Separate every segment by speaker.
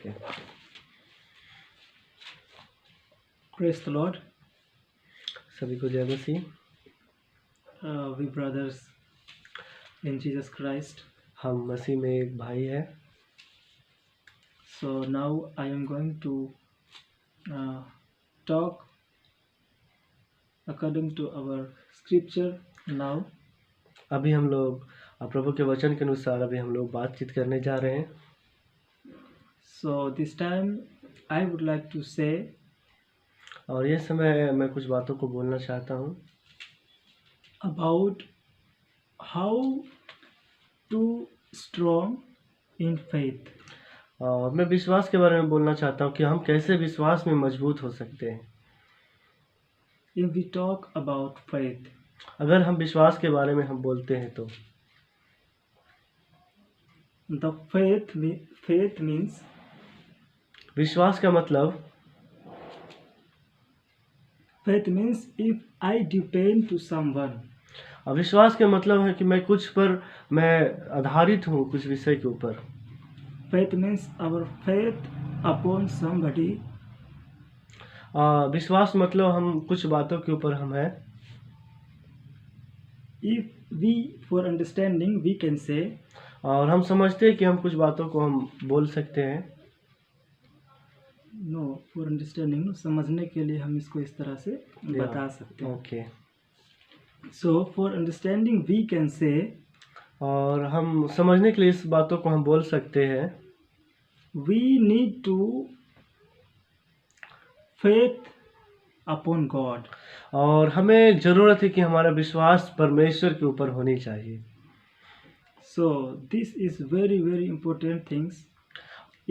Speaker 1: Okay.
Speaker 2: Praise the Lord.
Speaker 1: सभी को जय मसीह।
Speaker 2: We brothers in Jesus Christ.
Speaker 1: हम मसीह में एक भाई है।
Speaker 2: So now I am going to talk according to our scripture now.
Speaker 1: अभी हम लोग प्रभु के वचन के अनुसार अभी हम लोग बातचीत करने जा रहे हैं।
Speaker 2: So this time I would like to say
Speaker 1: और ये समय मैं कुछ बातों को बोलना चाहता हूँ
Speaker 2: about how to strong in faith.
Speaker 1: और मैं विश्वास के बारे में बोलना चाहता हूँ कि हम कैसे विश्वास में मजबूत हो सकते हैं।
Speaker 2: If we talk about faith,
Speaker 1: अगर हम विश्वास के बारे में हम बोलते हैं तो
Speaker 2: the faith means
Speaker 1: विश्वास का मतलब
Speaker 2: if I depend to someone.
Speaker 1: विश्वास का मतलब है कि मैं कुछ पर मैं आधारित हूँ, कुछ विषय के ऊपर।
Speaker 2: Faith means our faith upon somebody.
Speaker 1: विश्वास मतलब हम कुछ बातों के ऊपर हम हैं।
Speaker 2: If we for understanding we can say,
Speaker 1: और हम समझते हैं कि हम कुछ बातों को हम बोल सकते हैं।
Speaker 2: no for understanding, no, समझने के लिए हम इसको इस तरह से बता सकते हैं।
Speaker 1: Okay.
Speaker 2: So for understanding we can say,
Speaker 1: और हम समझने के लिए इस बातों को हम बोल सकते हैं,
Speaker 2: we need to faith upon God.
Speaker 1: और हमें ज़रूरत है कि हमारा विश्वास परमेश्वर के ऊपर होनी चाहिए।
Speaker 2: So this is very very important things.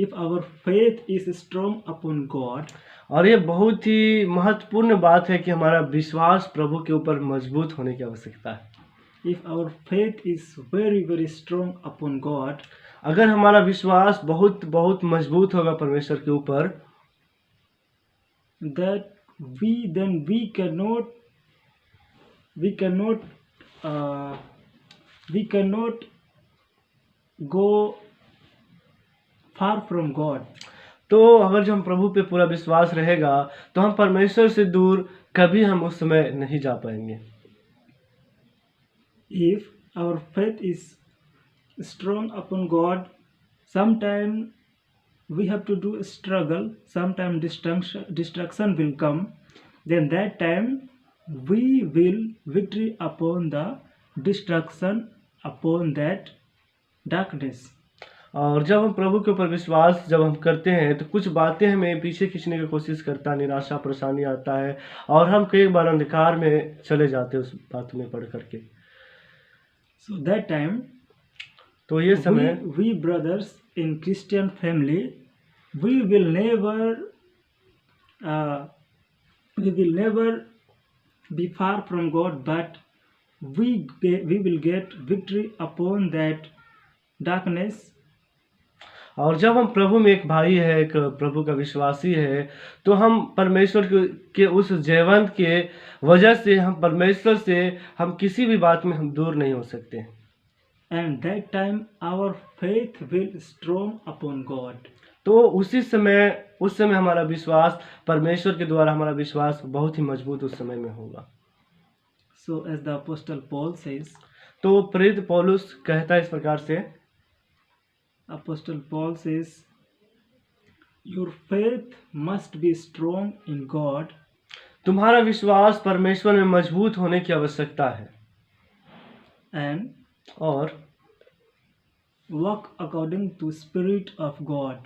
Speaker 2: If our faith is strong upon God,
Speaker 1: और ये बहुत ही महत्वपूर्ण बात है कि हमारा विश्वास प्रभु के ऊपर मजबूत होने की आवश्यकता है।
Speaker 2: if our faith is very very strong upon God,
Speaker 1: अगर हमारा विश्वास बहुत बहुत मजबूत होगा परमेश्वर के ऊपर,
Speaker 2: that we cannot go far from God.
Speaker 1: तो अगर जो हम प्रभु पे पूरा विश्वास रहेगा तो हम परमेश्वर से दूर कभी हम उस समय नहीं जा पाएंगे।
Speaker 2: If our faith is strong upon God, sometime we have to do a struggle, sometime destruction will come, then that time we will victory upon the destruction, upon that darkness.
Speaker 1: और जब हम प्रभु के ऊपर विश्वास जब हम करते हैं तो कुछ बातें हमें पीछे खींचने की कोशिश करता है, निराशा परेशानी आता है और हम कई बार अंधकार में चले जाते हैं उस बात में पढ़ करके।
Speaker 2: So that time
Speaker 1: तो ये समय
Speaker 2: we brothers in Christian family, we will never be far from God, but we will get victory upon that darkness.
Speaker 1: और जब हम प्रभु में एक भाई है, एक प्रभु का विश्वासी है, तो हम परमेश्वर के उस जयवंत के वजह से हम परमेश्वर से हम किसी भी बात में हम दूर नहीं हो सकते।
Speaker 2: And that time our faith will strong upon God.
Speaker 1: तो उस समय हमारा विश्वास परमेश्वर के द्वारा हमारा विश्वास बहुत ही मजबूत उस समय में होगा।
Speaker 2: So as the apostle Paul says,
Speaker 1: तो प्रेरित पौलुस कहता है इस प्रकार से,
Speaker 2: Apostle Paul says, your faith must be strong in God.
Speaker 1: तुम्हारा विश्वास परमेश्वर में मजबूत होने की आवश्यकता है।
Speaker 2: And
Speaker 1: और
Speaker 2: walk according to Spirit of God.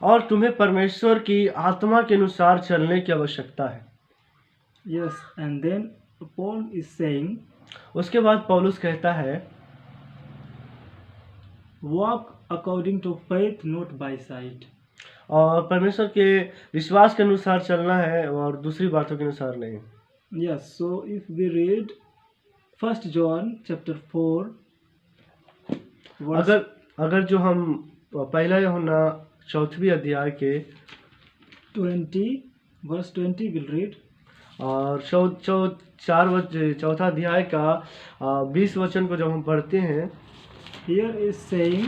Speaker 1: और तुम्हें परमेश्वर की आत्मा के अनुसार चलने की आवश्यकता है।
Speaker 2: Yes, and then Paul is saying,
Speaker 1: उसके बाद पौलुस कहता है,
Speaker 2: walk according to faith, not by sight.
Speaker 1: और परमेश्वर के विश्वास के अनुसार चलना है और दूसरी बातों के अनुसार नहीं।
Speaker 2: Yes, so if we read 1 John chapter 4,
Speaker 1: अगर जो हम पहला यूहन्ना 4वें अध्याय के
Speaker 2: 20 verse 20 will read,
Speaker 1: और चौथा अध्याय का 20 वचन को जब हम पढ़ते हैं,
Speaker 2: here is saying,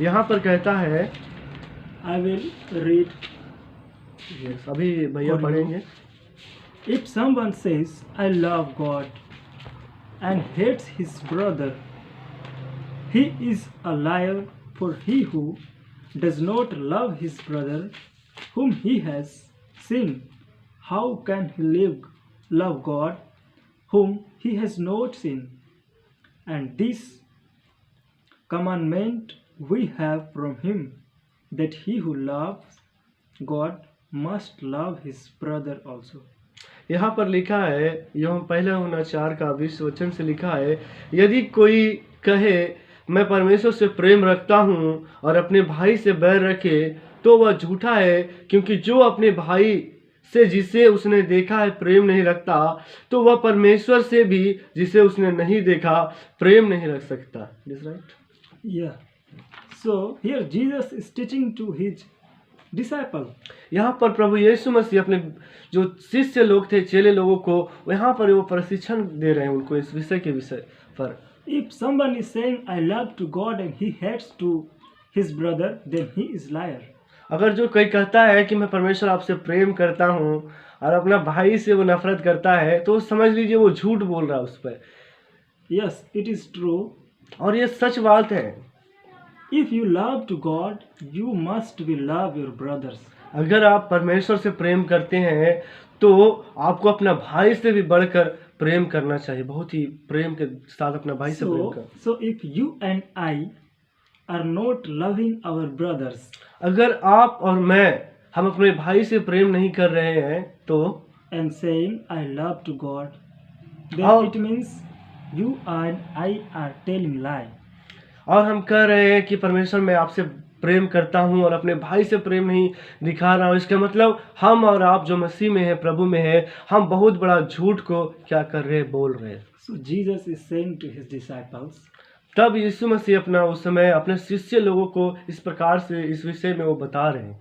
Speaker 1: यहाँ पर कहता है,
Speaker 2: I will read.
Speaker 1: Yes, अभी भैया
Speaker 2: और you?
Speaker 1: पढ़ेंगे।
Speaker 2: If someone says, I love God, and hates his brother, he is a liar, for he who does not love his brother whom he has seen, how can he love God whom he has not seen? And this commandment we have from him, that he who loves God must love his brother also.
Speaker 1: यहाँ पर लिखा है, यूँ पहले 4 का 20 वचन से लिखा है, यदि कोई कहे मैं परमेश्वर से प्रेम रखता हूँ और अपने भाई से बैर रखे, तो वह झूठा है, क्योंकि जो अपने भाई से जिसे उसने देखा है प्रेम नहीं रखता, तो वह परमेश्वर से भी जिसे उसने नहीं देखा प्रेम नहीं रख सकता। Is right?
Speaker 2: Yeah. So here Jesus is teaching to his disciple.
Speaker 1: यहाँ पर प्रभु यीशु मसीह अपने जो शिष्य लोग थे, चेले लोगों को यहाँ पर वो प्रशिक्षण दे रहे हैं उनको इस विषय के विषय पर।
Speaker 2: If someone is saying I love to God and he hates to his brother, then he is liar.
Speaker 1: अगर जो कोई कहता है कि मैं परमेश्वर आपसे प्रेम करता हूँ और अपना भाई से वो नफरत करता है, तो समझ लीजिए वो झूठ बोल रहा है उस पर।
Speaker 2: Yes, it is true.
Speaker 1: और ये सच बात है।
Speaker 2: If you love to God, you must will love your brothers.
Speaker 1: अगर आप परमेश्वर से प्रेम करते हैं तो आपको अपना भाई से भी बढ़कर प्रेम करना चाहिए, बहुत ही प्रेम के साथ अपना भाई से प्रेम कर।
Speaker 2: So if you and I are not loving our brothers,
Speaker 1: अगर आप और मैं हम अपने भाई से प्रेम नहीं कर रहे हैं तो
Speaker 2: and saying I love to God, then
Speaker 1: और-
Speaker 2: it means you and I are telling lie.
Speaker 1: और हम कह रहे हैं कि परमेश्वर मैं आपसे प्रेम करता हूँ और अपने भाई से प्रेम नहीं दिखा रहा हूँ, इसका मतलब हम और आप जो मसीह में हैं, प्रभु में हैं, हम बहुत बड़ा झूठ को क्या कर रहे हैं, बोल रहे हैं।
Speaker 2: So Jesus is saying to his disciples,
Speaker 1: तब यीशु मसीह अपना उस समय अपने शिष्य लोगों को इस प्रकार से इस विषय में वो बता रहे हैं,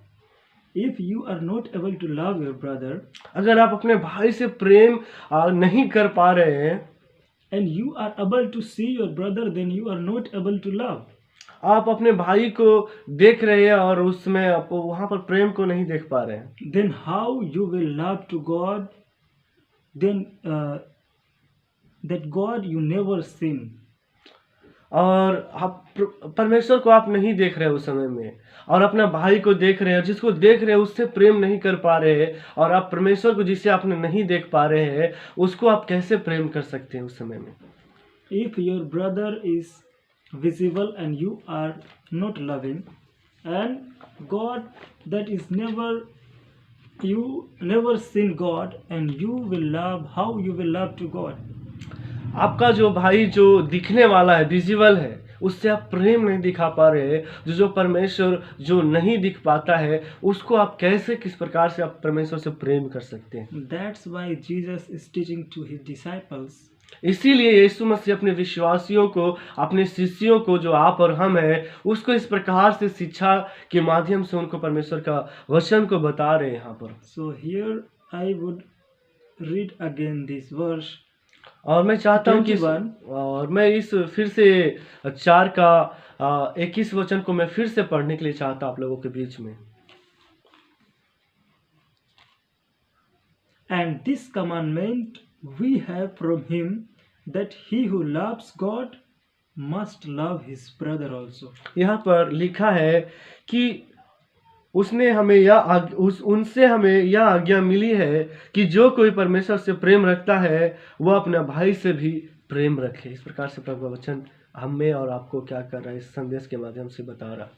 Speaker 2: if you are not able to love your brother
Speaker 1: अगर आप अपने भाई से प्रेम नहीं कर पा रहे हैं,
Speaker 2: and you are able to see your brother, then you are not able to love.
Speaker 1: आप अपने भाई को देख रहे हैं और उसमें आप वहाँ पर प्रेम को नहीं देख पा रहे हैं,
Speaker 2: Then how you will love to God? Then that God you never seen.
Speaker 1: और आप परमेश्वर को आप नहीं देख रहे उस समय में और अपना भाई को देख रहे हैं, जिसको देख रहे हैं उससे प्रेम नहीं कर पा रहे हैं, और आप परमेश्वर को जिसे आपने नहीं देख पा रहे हैं उसको आप कैसे प्रेम कर सकते हैं उस समय में।
Speaker 2: If your brother is visible and you are not loving, and God that is never, you never seen God, and you will love, how you will love to God?
Speaker 1: आपका जो भाई जो दिखने वाला है, विजिबल है, उससे आप प्रेम नहीं दिखा पा रहे हैं, जो परमेश्वर जो नहीं दिख पाता है उसको आप कैसे किस प्रकार से आप परमेश्वर से प्रेम कर सकते हैं।
Speaker 2: That's why Jesus is teaching to his disciples.
Speaker 1: इसीलिए यीशु मसीह अपने विश्वासियों को, अपने शिष्यों को जो आप और हम हैं, उसको इस प्रकार से शिक्षा के माध्यम से उनको परमेश्वर का वचन को बता रहे हैं यहाँ पर।
Speaker 2: So here I would read again this verse.
Speaker 1: और मैं चाहता हूँ कि
Speaker 2: 21
Speaker 1: और मैं इस फिर से 4 का 21 वचन को मैं फिर से पढ़ने के लिए चाहता आप लोगों के बीच में।
Speaker 2: And this commandment we have from him, that he who loves God must love his brother also.
Speaker 1: यहाँ पर लिखा है कि उसने हमें उनसे हमें यह आज्ञा मिली है कि जो कोई परमेश्वर से प्रेम रखता है वह अपना भाई से भी प्रेम रखे। इस प्रकार से प्रभु का वचन हमें और आपको क्या कर रहा है, इस संदेश के माध्यम से बता रहा है।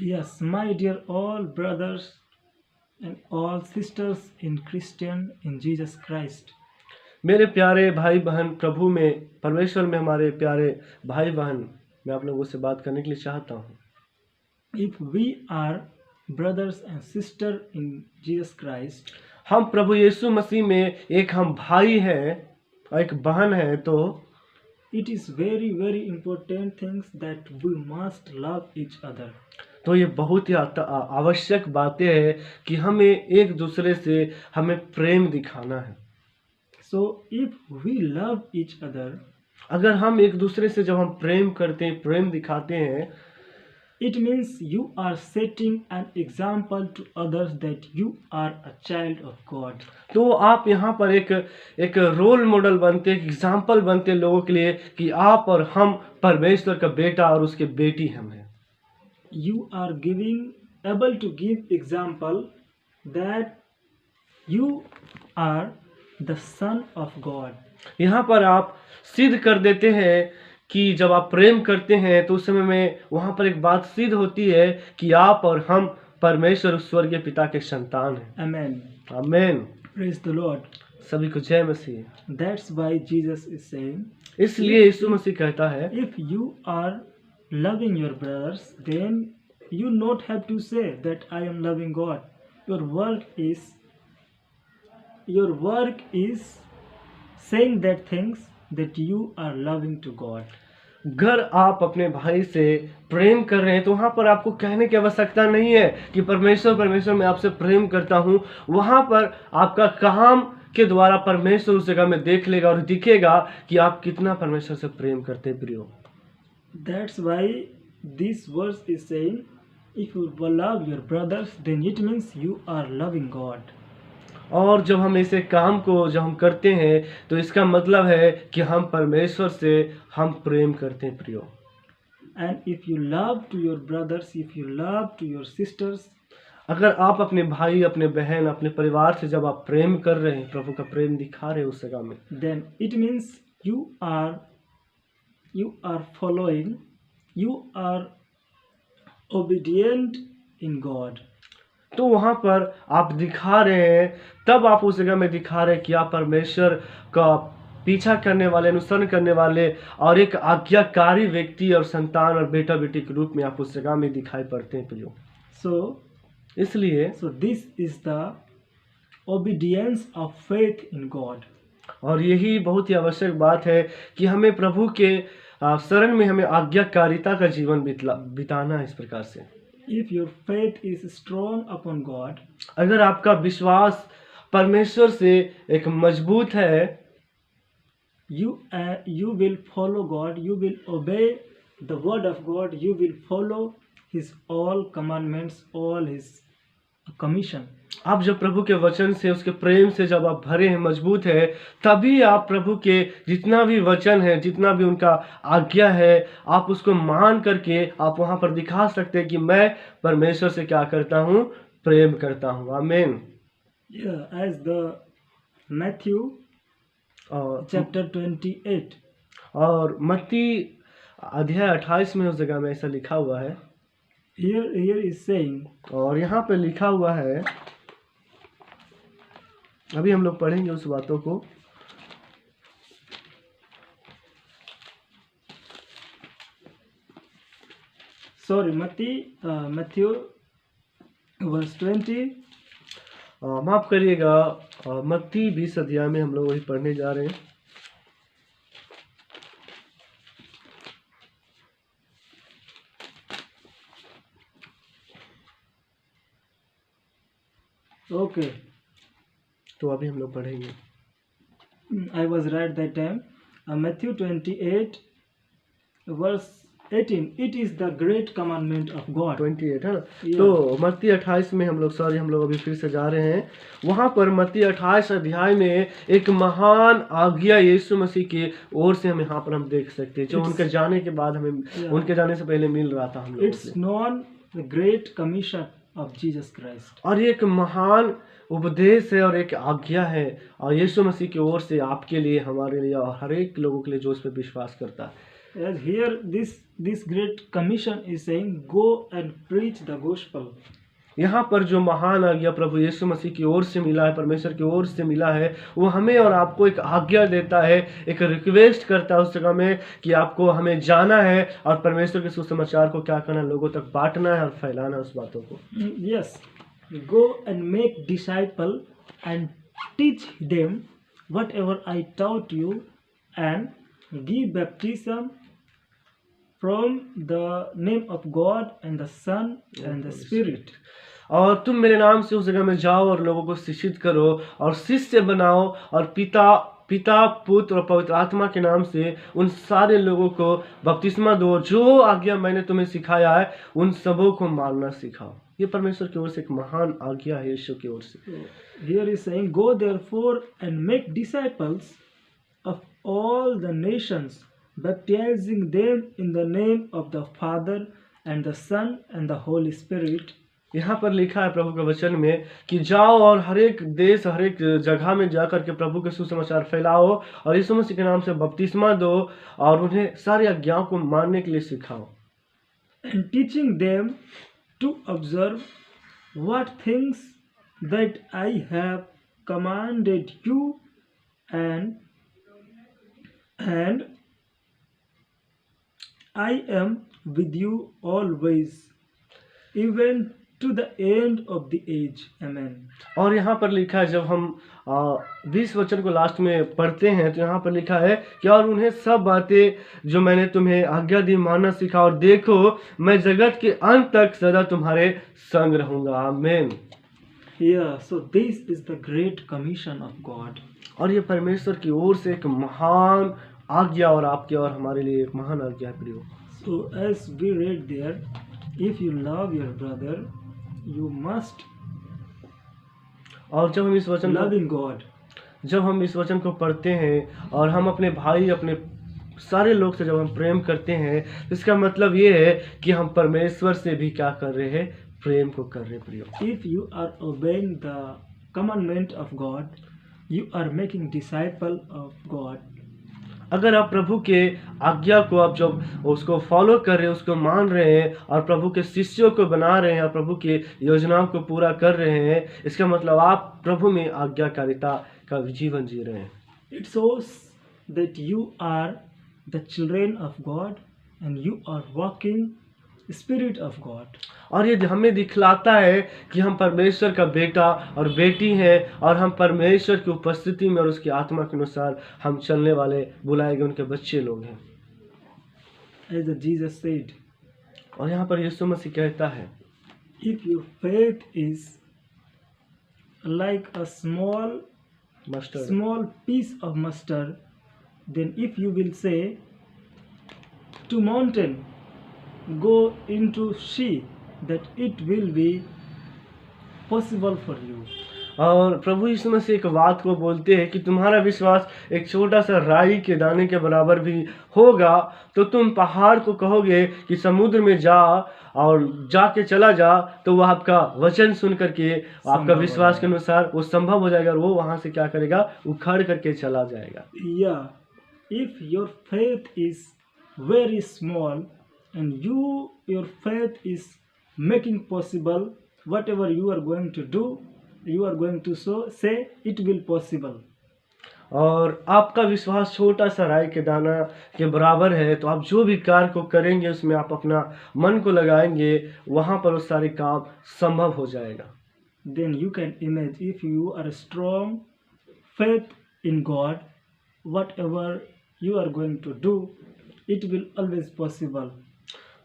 Speaker 2: Yes, my dear all brothers and all sisters in Christian, in Jesus Christ.
Speaker 1: मेरे प्यारे भाई बहन प्रभु में, परमेश्वर में हमारे प्यारे भाई बहन, मैं आप लोगों से बात करने के लिए चाहता हूँ।
Speaker 2: If we are brothers and sisters in Jesus Christ,
Speaker 1: हम प्रभु यीशु मसीह में एक हम भाई हैं और एक बहन है, तो
Speaker 2: it is very very important things that we must love each other.
Speaker 1: तो ये बहुत ही आवश्यक बातें हैं कि हमें एक दूसरे से हमें प्रेम दिखाना है।
Speaker 2: So if we love each other,
Speaker 1: अगर हम एक दूसरे से जब हम प्रेम करते हैं, प्रेम दिखाते हैं,
Speaker 2: it means you are setting an example to others that you are a child of God.
Speaker 1: तो आप यहाँ पर एक रोल मॉडल बनते, एक एग्जाम्पल बनते लोगों के लिए कि आप और हम परमेश्वर का बेटा और उसके बेटी हम हैं।
Speaker 2: You are able to give example that you are the son of God.
Speaker 1: यहाँ पर आप सिद्ध कर देते हैं कि जब आप प्रेम करते हैं तो उस समय में वहाँ पर एक बात सिद्ध होती है कि आप और हम परमेश्वर स्वर्गीय पिता के संतान हैं।
Speaker 2: Amen.
Speaker 1: आमीन।
Speaker 2: Praise the Lord.
Speaker 1: सभी को जय मसीह।
Speaker 2: That's why Jesus is saying,
Speaker 1: इसलिए यीशु मसीह कहता है,
Speaker 2: if you are loving your brothers, then you not have to say that I am loving God. Your work is saying that things that you are loving to God.
Speaker 1: अगर आप अपने भाई से प्रेम कर रहे हैं तो वहाँ पर आपको कहने की आवश्यकता नहीं है कि परमेश्वर मैं आपसे प्रेम करता हूँ। वहाँ पर आपका काम के द्वारा परमेश्वर उस जगह में देख लेगा और दिखेगा कि आप कितना परमेश्वर से प्रेम करते हैं प्रियो।
Speaker 2: That's why this verse is saying, if you love your brothers, then it means you are loving God.
Speaker 1: और जब हम ऐसे काम को जब हम करते हैं तो इसका मतलब है कि हम परमेश्वर से हम प्रेम करते हैं प्रियो।
Speaker 2: And if you love to your brothers, if you love to your sisters,
Speaker 1: अगर आप अपने भाई, अपने बहन, अपने परिवार से जब आप प्रेम कर रहे हैं, प्रभु का प्रेम दिखा रहे हैं उस जगह में,
Speaker 2: then it means you are following, you are obedient in God.
Speaker 1: तो वहाँ पर आप दिखा रहे हैं, तब आप उस जगह में दिखा रहे हैं कि आप परमेश्वर का पीछा करने वाले, अनुसरण करने वाले और एक आज्ञाकारी व्यक्ति और संतान और बेटा बेटी के रूप में आप उस जगह में दिखाई पड़ते हैं प्रियो।
Speaker 2: इसलिए this is the obedience of faith in God.
Speaker 1: और यही बहुत ही आवश्यक बात है कि हमें प्रभु के शरण में हमें आज्ञाकारिता का जीवन बिताना है इस प्रकार से।
Speaker 2: If your faith is strong upon God,
Speaker 1: अगर आपका विश्वास परमेश्वर से एक मजबूत है,
Speaker 2: you will follow God, you will obey the word of God, you will follow his all commandments, all his commission.
Speaker 1: आप जब प्रभु के वचन से, उसके प्रेम से जब आप भरे हैं, मजबूत है, तभी आप प्रभु के जितना भी वचन है, जितना भी उनका आज्ञा है, आप उसको मान करके आप वहां पर दिखा सकते हैं कि मैं परमेश्वर से क्या करता हूं, प्रेम करता हूं। आमीन।
Speaker 2: As the Matthew chapter 28
Speaker 1: और मत्ती अध्याय 28 में उस जगह में ऐसा लिखा हुआ है।
Speaker 2: here is saying,
Speaker 1: और यहाँ पे लिखा हुआ है, अभी हम लोग पढ़ेंगे उस बातों को।
Speaker 2: Matthew verse 20,
Speaker 1: माफ करिएगा, मत्ती 20 अध्याय में हम लोग वही पढ़ने जा रहे हैं।
Speaker 2: okay,
Speaker 1: तो अभी हम लोग पढ़ेंगे।
Speaker 2: I was right that time. Matthew 28 verse 18, it is the great commandment of God.
Speaker 1: 28 है ना?
Speaker 2: Yeah.
Speaker 1: तो मत्ती 28 में हम लोग अभी फिर से जा रहे हैं। वहाँ पर मत्ती 28 अध्याय में एक महान आज्ञा यीशु मसीह की ओर से हम यहाँ पर हम देख सकते हैं, जो उनके जाने के बाद हमें, उनके जाने से पहले मिल रहा था हम लोगों से।
Speaker 2: It's known the great commission of Jesus Christ.
Speaker 1: और ये एक महान उपदेश है और एक आज्ञा है और यीशु मसीह की ओर से आपके लिए, हमारे लिए और हर एक लोगों के लिए जो इस पर विश्वास करता है।
Speaker 2: As here this great commission is saying, go and preach the gospel.
Speaker 1: यहाँ पर जो महान आज्ञा प्रभु यीशु मसीह की ओर से मिला है, परमेश्वर की ओर से मिला है, वो हमें और आपको एक आज्ञा देता है, एक रिक्वेस्ट करता है उस जगह में कि आपको हमें जाना है और परमेश्वर के सुसमाचार को क्या करना है, लोगों तक बांटना है और फैलाना है उस बातों को।
Speaker 2: Yes, go and make disciple and teach them whatever I taught you and give baptism from the name of God and the Son and the Spirit.
Speaker 1: और तुम मेरे नाम से उस जगह में जाओ और लोगों को शिक्षित करो और शिष्य बनाओ और पिता पिता, पुत्र और पवित्र आत्मा के नाम से उन सारे लोगों को बपतिस्मा दो, जो आज्ञा मैंने तुम्हें सिखाया है उन सबों को मानना सिखाओ। ये परमेश्वर की ओर से एक महान आज्ञा है, यीशु की ओर से।
Speaker 2: So here is saying, go therefore and make disciples of all the nations, baptizing them in the name of the Father and the Son and the Holy Spirit.
Speaker 1: यहाँ पर लिखा है प्रभु के वचन में कि जाओ और हर एक देश, हर एक जगह में जाकर के प्रभु के सुसमाचार फैलाओ और यीशु मसीह के नाम से बपतिस्मा दो और उन्हें सारी आज्ञाओं को मानने के लिए सिखाओ।
Speaker 2: And teaching them to observe what things that I have commanded you, and I am with you always, even to the end of the age. Amen.
Speaker 1: और यहाँ पर लिखा है, जब हम 20 वचन को लास्ट में पढ़ते हैं तो यहाँ पर लिखा है कि और उन्हें सब बातें जो मैंने तुम्हें आज्ञा दी मानना सिखा, और देखो मैं जगत के अंत तक सदा तुम्हारे संग रहूंगा। आमीन।
Speaker 2: Yeah, so this is the great commission of God.
Speaker 1: और ये परमेश्वर की ओर से एक महान आज्ञा और आपके और हमारे लिए एक महान आज्ञा है प्रियो।
Speaker 2: So as we read there, if you love your brother, you must
Speaker 1: और जब हम इस वचन
Speaker 2: loving God.
Speaker 1: जब हम इस वचन को पढ़ते हैं और हम अपने भाई, अपने सारे लोग से जब हम प्रेम करते हैं, तो इसका मतलब ये है कि हम परमेश्वर से भी क्या कर रहे हैं, प्रेम को कर रहे हैं प्रियो।
Speaker 2: If you are obeying the commandment of God, you are making disciple of God.
Speaker 1: अगर आप प्रभु के आज्ञा को आप जब उसको फॉलो कर रहे हैं, उसको मान रहे हैं और प्रभु के शिष्यों को बना रहे हैं और प्रभु की योजनाओं को पूरा कर रहे हैं, इसका मतलब आप प्रभु में आज्ञाकारिता का जीवन जी रहे हैं।
Speaker 2: It shows that you are the children of God and you are walking Spirit of God.
Speaker 1: और ये हमें दिखलाता है कि हम परमेश्वर का बेटा और बेटी हैं और हम परमेश्वर की उपस्थिति में और उसकी आत्मा के अनुसार हम चलने वाले बुलाए गए उनके बच्चे लोग हैं।
Speaker 2: As Jesus said,
Speaker 1: और यहाँ पर यीशु मसीह कहता है,
Speaker 2: if your faith is like a small piece of mustard, then if you will say to mountain, go into sea, that it will be possible for you.
Speaker 1: और प्रभु यीशु मसीह एक बात को बोलते हैं कि तुम्हारा विश्वास एक छोटा सा राई के दाने के बराबर भी होगा, तो तुम पहाड़ को कहोगे कि समुद्र में जा और जाके चला जा, तो वह आपका वचन सुन करके आपका विश्वास के अनुसार वो संभव हो जाएगा और वो वहाँ से क्या करेगा, उखड़ करके चला जाएगा।
Speaker 2: Yeah, if your faith is very small and your faith is making possible whatever you are going to do, you are going to say it will possible.
Speaker 1: और आपका विश्वास छोटा सा राई के दाना के बराबर है, तो आप जो भी कार्य को करेंगे उसमें आप अपना मन को लगाएंगे, वहाँ पर वो सारे काम संभव हो जाएगा।
Speaker 2: Then you can imagine, if you are strong faith in God, whatever you are going to do, it will always possible.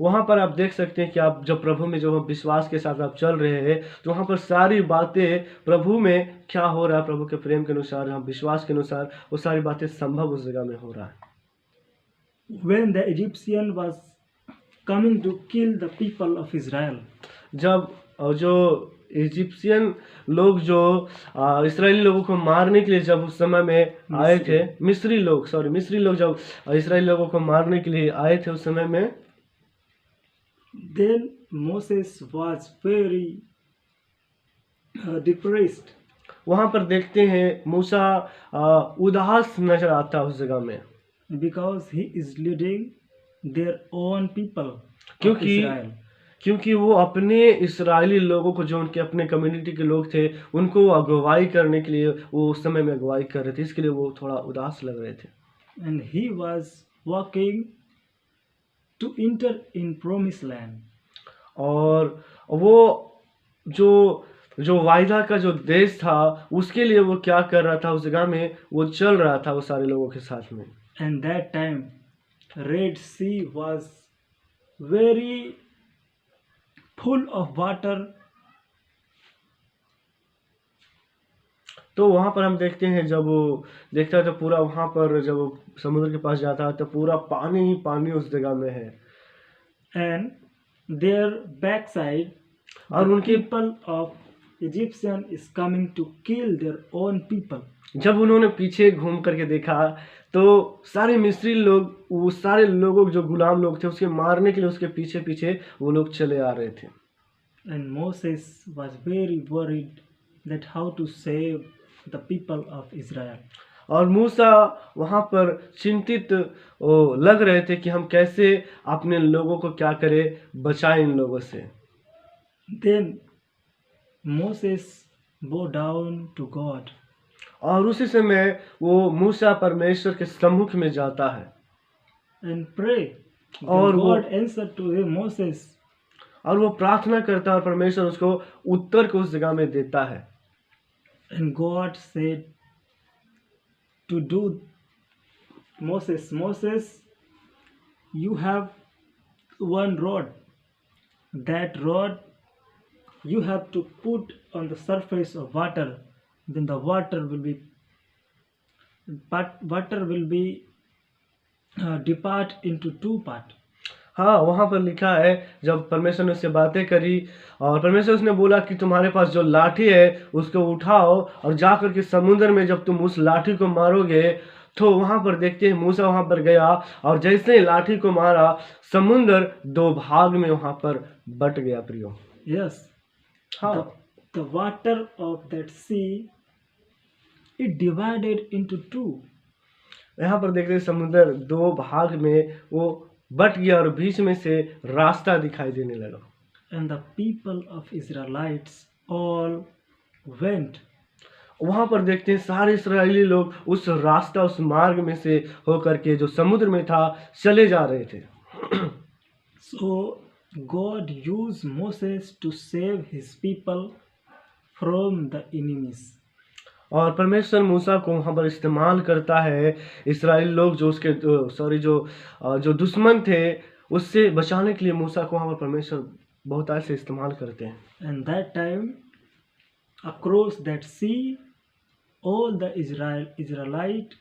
Speaker 1: वहाँ पर आप देख सकते हैं कि आप जब प्रभु में जो विश्वास के साथ आप चल रहे हैं, तो वहाँ पर सारी बातें प्रभु में क्या हो रहा है, प्रभु के प्रेम के अनुसार, हम विश्वास के अनुसार वो सारी बातें संभव उस जगह में हो रहा है।
Speaker 2: When the Egyptian was coming to kill the people of Israel,
Speaker 1: जब जो इजिप्शियन लोग जो इसराइली लोगों को मारने के लिए जब उस समय में आए थे, मिस्री लोग जब इसराइली लोगों को मारने के लिए आए थे उस समय में,
Speaker 2: then Moses was very depressed.
Speaker 1: वहाँ पर देखते हैं मूसा उदास नजर आता उस जगह में,
Speaker 2: because he is leading their own people of Israel.
Speaker 1: क्योंकि वो अपने इस्राएली लोगों को, जो उनके अपने कम्युनिटी के लोग थे, उनको अगुवाई करने के लिए वो उस समय में अगुवाई कर रहे थे, इसके लिए वो थोड़ा उदास लग रहे थे।
Speaker 2: And he was walking to enter in promised land. और
Speaker 1: वो जो वायदा का जो देश था उसके लिए वो क्या कर रहा था, उस जगह में वो चल रहा था वो सारे लोगों के साथ में।
Speaker 2: And that time Red Sea was very full of water.
Speaker 1: तो वहाँ पर हम देखते हैं जब वो देखता है तो पूरा वहाँ पर जब वो समुद्र के पास जाता है तो पूरा पानी ही पानी उस जगह में है।
Speaker 2: And their backside,
Speaker 1: और
Speaker 2: the
Speaker 1: उनके
Speaker 2: people of Egyptian is coming to kill their own people.
Speaker 1: जब उन्होंने पीछे घूम करके देखा तो सारे मिस्री लोग वो सारे लोगों जो गुलाम लोग थे उसके मारने के लिए उसके पीछे पीछे वो लोग चले आ रहे थे।
Speaker 2: And Moses was very worried that how to save the people of Israel.
Speaker 1: और मूसा वहाँ पर चिंतित लग रहे थे कि हम कैसे अपने लोगों को क्या करें, बचाएं इन लोगों से।
Speaker 2: Then Moses bowed down to God.
Speaker 1: और उसी समय वो मूसा परमेश्वर के सम्मुख में जाता है
Speaker 2: And pray.
Speaker 1: और
Speaker 2: Then
Speaker 1: वो
Speaker 2: God answered to him, Moses,
Speaker 1: और वो प्रार्थना करता है और परमेश्वर उसको उत्तर को उस जगह में देता है।
Speaker 2: and God said to do Moses, Moses, you have one rod. That rod you have to put on the surface of water. Then the water will be, but water will be depart into two part.
Speaker 1: हाँ, वहाँ पर लिखा है जब परमेश्वर ने उससे बातें करी और परमेश्वर उसने बोला कि तुम्हारे पास जो लाठी है उसको उठाओ और जा कर के समुद्र में जब तुम उस लाठी को मारोगे तो वहाँ पर देखते हैं मूसा वहाँ पर गया और जैसे ही लाठी को मारा समुद्र दो भाग में वहाँ पर बट गया प्रियो।
Speaker 2: Yes,
Speaker 1: हाँ
Speaker 2: the water of that sea, it divided into two.
Speaker 1: यहाँ पर देखते हैं समुद्र दो भाग में वो बट गया और बीच में से रास्ता दिखाई देने लगा।
Speaker 2: And the people of Israelites all went.
Speaker 1: वहाँ पर देखते हैं सारे इस्राएली लोग उस रास्ता उस मार्ग में से होकर के जो समुद्र में था चले जा रहे थे।
Speaker 2: So God used Moses to save his people from the enemies.
Speaker 1: और परमेश्वर मूसा को वहाँ पर इस्तेमाल करता है इस्राएली लोग जो उसके जो दुश्मन थे उससे बचाने के लिए मूसा को वहाँ पर परमेश्वर बहुत ऐसे इस्तेमाल करते हैं।
Speaker 2: And that time, across that sea, all the Israelite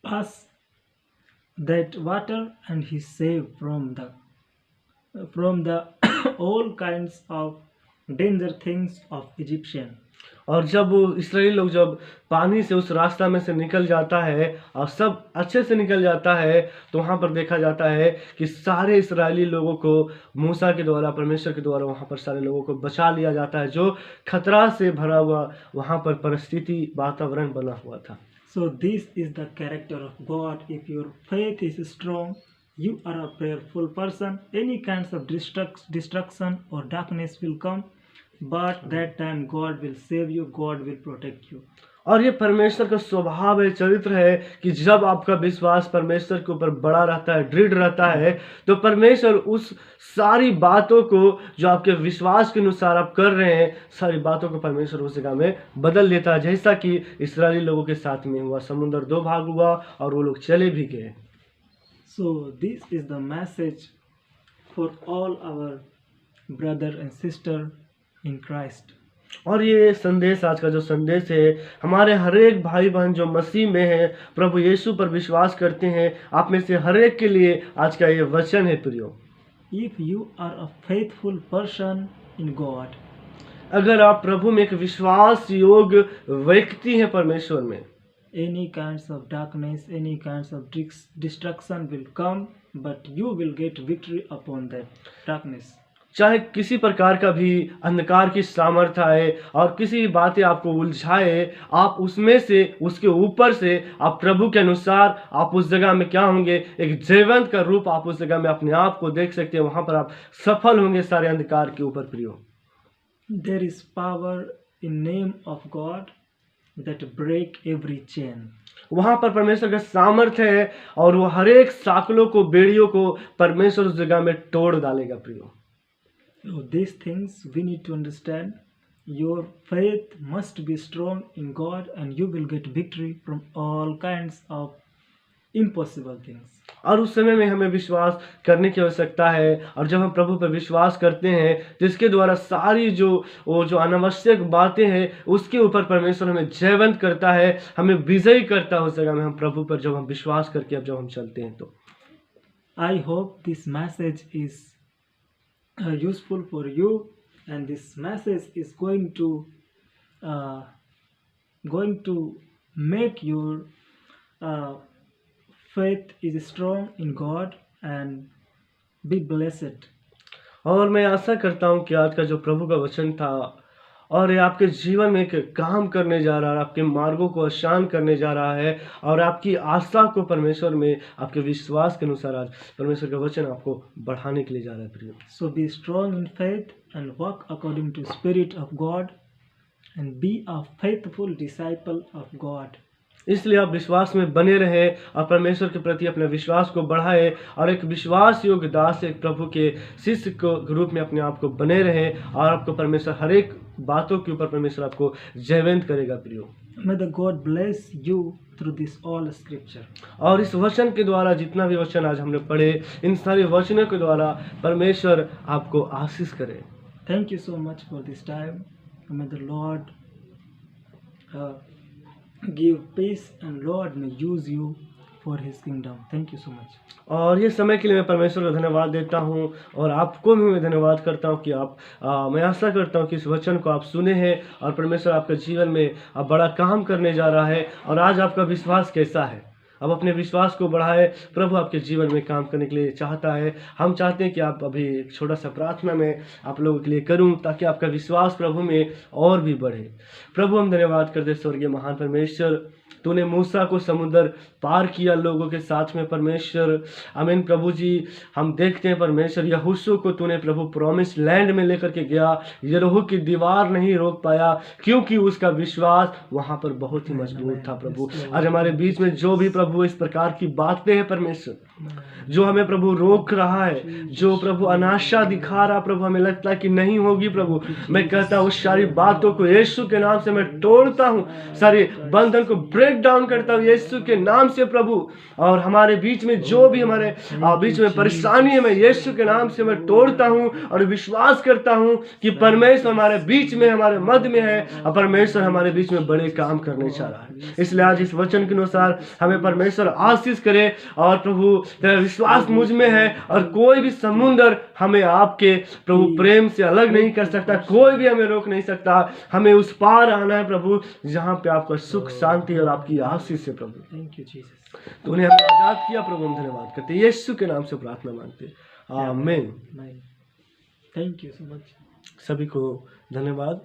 Speaker 2: passed that water, and he saved from the all kinds of danger things of Egyptian.
Speaker 1: और जब वो इस्राएली लोग जब पानी से उस रास्ता में से निकल जाता है और सब अच्छे से निकल जाता है तो वहाँ पर देखा जाता है कि सारे इस्राएली लोगों को मूसा के द्वारा परमेश्वर के द्वारा वहाँ पर सारे लोगों को बचा लिया जाता है जो खतरा से भरा हुआ वहाँ पर परिस्थिति वातावरण बना हुआ था।
Speaker 2: So this is the character of God. If your faith is strong, you are a prayerful person. Any kinds of destruction or darkness will come, but that time God will save you, God will protect you.
Speaker 1: और ये परमेश्वर का स्वभाव है, चरित्र है कि जब आपका विश्वास परमेश्वर के ऊपर बड़ा रहता है, दृढ़ रहता है, तो परमेश्वर उस सारी बातों को जो आपके विश्वास के अनुसार आप कर रहे हैं, सारी बातों को परमेश्वर उस जगह में बदल देता है, जैसा कि इस्राएली लोगों के साथ में हुआ। समुद्र दो भाग हुआ और वो लोग चले भी गए।
Speaker 2: So this is the message for all our brother and sister in Christ.
Speaker 1: और ये संदेश, आज का जो संदेश है, हमारे हर एक भाई बहन जो मसीह में हैं, प्रभु यीशु पर विश्वास करते हैं, आप में से हर एक के लिए आज का ये वचन है प्रियो।
Speaker 2: If you are a faithful person in God,
Speaker 1: अगर आप प्रभु में एक विश्वास योग्य व्यक्ति हैं परमेश्वर में,
Speaker 2: any kinds of darkness, any kinds of destruction will come, but you will get victory upon that darkness.
Speaker 1: चाहे किसी प्रकार का भी अंधकार की सामर्थ्य आए और किसी भी बातें आपको उलझाए, आप उसमें से, उसके ऊपर से आप प्रभु के अनुसार आप उस जगह में क्या होंगे, एक जीवंत का रूप आप उस जगह में अपने आप को देख सकते हैं। वहां पर आप सफल होंगे सारे अंधकार के ऊपर प्रियो।
Speaker 2: There is power in name of God that break every chain.
Speaker 1: वहां पर परमेश्वर का सामर्थ्य है और वो हर एक साकलों को, बेड़ियों को परमेश्वर उस जगह में तोड़ डालेगा प्रियो।
Speaker 2: So these things we need to understand. Your faith must be strong in God, and you will get victory from all kinds of impossible things.
Speaker 1: और उस समय में हमें विश्वास करने की आवश्यकता है। और जब हम प्रभु पर विश्वास करते हैं जिसके द्वारा सारी जो अनावश्यक बातें हैं उसके ऊपर परमेश्वर हमें जयवंत करता है, हमें विजयी करता है उस जगह में हम प्रभु पर जब हम विश्वास करके जब हम चलते हैं तो।
Speaker 2: I hope this message is useful for you, and this message is going to make your faith is strong in God and be blessed.
Speaker 1: और मैं आशा करता हूँ कि आज का जो प्रभु का वचन था और ये आपके जीवन में एक काम करने जा रहा है, आपके मार्गों को आसान करने जा रहा है और आपकी आस्था को परमेश्वर में आपके विश्वास के अनुसार आज परमेश्वर का वचन आपको बढ़ाने के लिए जा रहा है प्रिय।
Speaker 2: So be strong in faith and walk according to Spirit of God and be a faithful disciple of God.
Speaker 1: इसलिए आप विश्वास में बने रहें और परमेश्वर के प्रति अपने विश्वास को बढ़ाएं और एक विश्वास योग्य दास एक प्रभु के शिष्य को रूप में अपने आप को बने रहें और आपको परमेश्वर हर एक बातों के ऊपर परमेश्वर आपको जयवंत करेगा प्रियो।
Speaker 2: May the God bless you through this all scripture.
Speaker 1: और इस वचन के द्वारा जितना भी वचन आज हमने पढ़े इन सारे वचनों के द्वारा परमेश्वर आपको आशीष करे।
Speaker 2: Thank you so much for this time. May the Lord give peace and Lord may use you for His kingdom. Thank you so much.
Speaker 1: और ये समय के लिए मैं परमेश्वर को धन्यवाद देता हूँ और आपको भी मैं धन्यवाद करता हूँ कि आप मैं आशा करता हूँ कि इस वचन को आप सुने हैं और परमेश्वर आपके जीवन में अब बड़ा काम करने जा रहा है। और आज आपका विश्वास कैसा है? अब अपने विश्वास को बढ़ाए, प्रभु आपके जीवन में काम करने के लिए चाहता है। हम चाहते हैं कि आप अभी एक छोटा सा प्रार्थना में आप लोगों के लिए करूं ताकि आपका विश्वास प्रभु में और भी बढ़े। प्रभु हम धन्यवाद करते स्वर्गीय महान परमेश्वर, तूने मूसा को समुद्र पार किया लोगों के साथ में परमेश्वर। आमीन प्रभु जी, हम देखते हैं परमेश्वर यहोशू को तूने प्रभु प्रॉमिस लैंड में लेकर के गया, यरीहो की दीवार नहीं रोक पाया क्योंकि उसका विश्वास वहां पर बहुत ही मजबूत था। प्रभु आज हमारे बीच में जो भी प्रभु इस प्रकार की बातें हैं परमेश्वर जो हमें प्रभु रोक रहा है, जो प्रभु अनाशा दिखा रहा प्रभु हमें लगता है कि नहीं होगी प्रभु, मैं कहता हूँ उस सारी बातों को यीशु के नाम से मैं तोड़ता हूँ, सारे बंधन को ब्रेक डाउन करता हूँ यीशु के नाम से प्रभु। और हमारे बीच में जो भी हमारे बीच में परेशानी है मैं यीशु के नाम से मैं तोड़ता हूँ और विश्वास करता हूँ कि परमेश्वर हमारे बीच में हमारे मध्य में है और परमेश्वर हमारे बीच में बड़े काम करने चाह रहा है। इसलिए आज इस वचन के अनुसार हमें परमेश्वर आशीष करे और प्रभु तेरा विश्वास मुझ में है और कोई भी समुंदर हमें आपके प्रभु प्रेम से अलग नहीं कर सकता, कोई भी हमें रोक नहीं सकता। हमें उस पार आना है प्रभु जहाँ पे आपका सुख शांति और आपकी आशीष है प्रभु।
Speaker 2: Thank you, Jesus.
Speaker 1: तूने हमें आजाद किया प्रभु, हम धन्यवाद करते हैं यीशु के नाम से प्रार्थना मांगते, आमीन।
Speaker 2: Amen. Thank you so much.
Speaker 1: सभी को धन्यवाद।